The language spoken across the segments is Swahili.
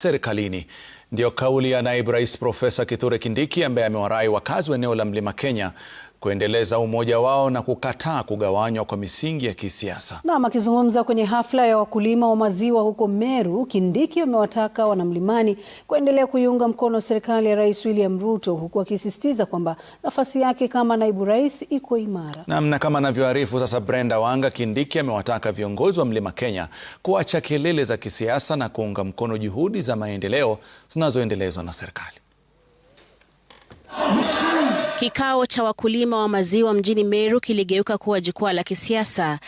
serikalini. Ndio kauli ya naibu rais Profesa Kithure Kindiki ambaye amewarai wakazi wa eneo la Mlima Kenya kuendeleza umoja wao na kukataa kugawanywa kwa misingi ya kisiasa. Na akizungumza kwenye hafla ya wakulima wa maziwa huko Meru, Kindiki amewataka wanamlimani kuendelea kuiunga mkono serikali ya Rais William Ruto, huku akisisitiza kwamba nafasi yake kama naibu rais iko imara. Na kama anavyoarifu sasa Brenda Wanga, Kindiki amewataka viongozi wa Mlima Kenya kuacha kelele za kisiasa na kuunga mkono juhudi za maendeleo zinazoendelezwa na serikali. Kikao cha wakulima wa maziwa mjini Meru kiligeuka kuwa jukwaa la kisiasa.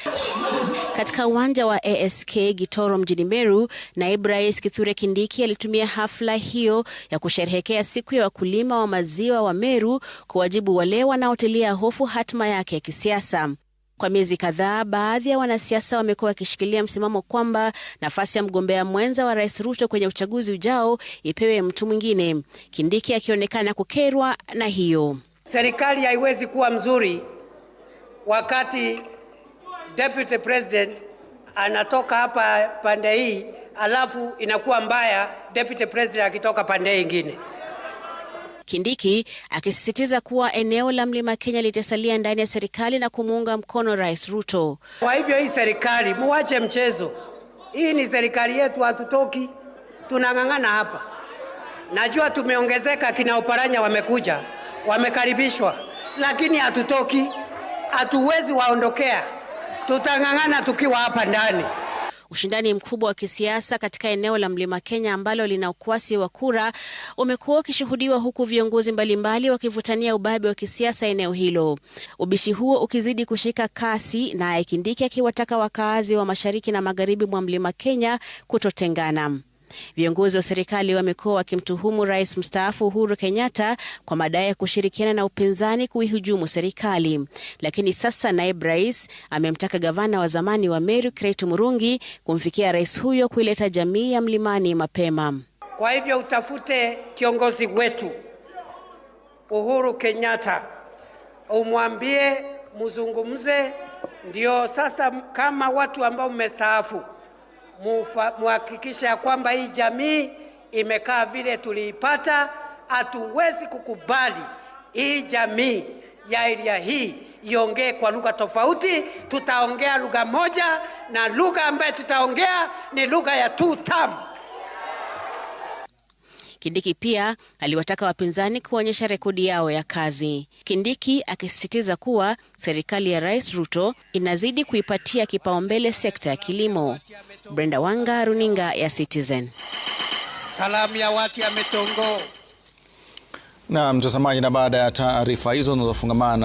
Katika uwanja wa ASK Gitoro mjini Meru, naibu rais Kithure Kindiki alitumia hafla hiyo ya kusherehekea siku ya wakulima wa maziwa wa Meru kuwajibu wale wanaotilia hofu hatima yake ya kisiasa. Kwa miezi kadhaa, baadhi ya wanasiasa wamekuwa wakishikilia msimamo kwamba nafasi ya mgombea mwenza wa Rais Ruto kwenye uchaguzi ujao ipewe mtu mwingine. Kindiki akionekana kukerwa na hiyo. Serikali haiwezi kuwa mzuri wakati Deputy President anatoka hapa pande hii, alafu inakuwa mbaya Deputy President akitoka pande nyingine. Kindiki akisisitiza kuwa eneo la Mlima Kenya litasalia ndani ya serikali na kumuunga mkono Rais Ruto. Kwa hivyo hii serikali muache mchezo. Hii ni serikali yetu, hatutoki. Tunang'ang'ana hapa. Najua tumeongezeka, kina Oparanya wamekuja, wamekaribishwa, lakini hatutoki. Hatuwezi waondokea. Tutang'ang'ana tukiwa hapa ndani. Ushindani mkubwa wa kisiasa katika eneo la Mlima Kenya ambalo lina ukwasi wa kura umekuwa ukishuhudiwa, huku viongozi mbalimbali wakivutania ubabe wa kisiasa eneo hilo. Ubishi huo ukizidi kushika kasi, na Kindiki akiwataka wakaazi wa mashariki na magharibi mwa Mlima Kenya kutotengana. Viongozi wa serikali wamekuwa wakimtuhumu rais mstaafu Uhuru Kenyatta kwa madai ya kushirikiana na upinzani kuihujumu serikali. Lakini sasa naibu rais amemtaka gavana wa zamani wa Meru Kiraitu Murungi kumfikia rais huyo kuileta jamii ya mlimani mapema. Kwa hivyo utafute kiongozi wetu Uhuru Kenyatta, umwambie muzungumze, ndio sasa kama watu ambao mmestaafu muhakikisha ya kwamba hii jamii imekaa vile tuliipata. Hatuwezi kukubali hii jamii ya area hii iongee kwa lugha tofauti. Tutaongea lugha moja, na lugha ambayo tutaongea ni lugha ya two term. Kindiki pia aliwataka wapinzani kuonyesha rekodi yao ya kazi. Kindiki akisisitiza kuwa serikali ya Rais Ruto inazidi kuipatia kipaumbele sekta ya kilimo. Brenda Wanga, runinga ya Citizen. Salamu ya watu ya Metongo. Na mtazamaji, na baada ya taarifa hizo zinazofungamana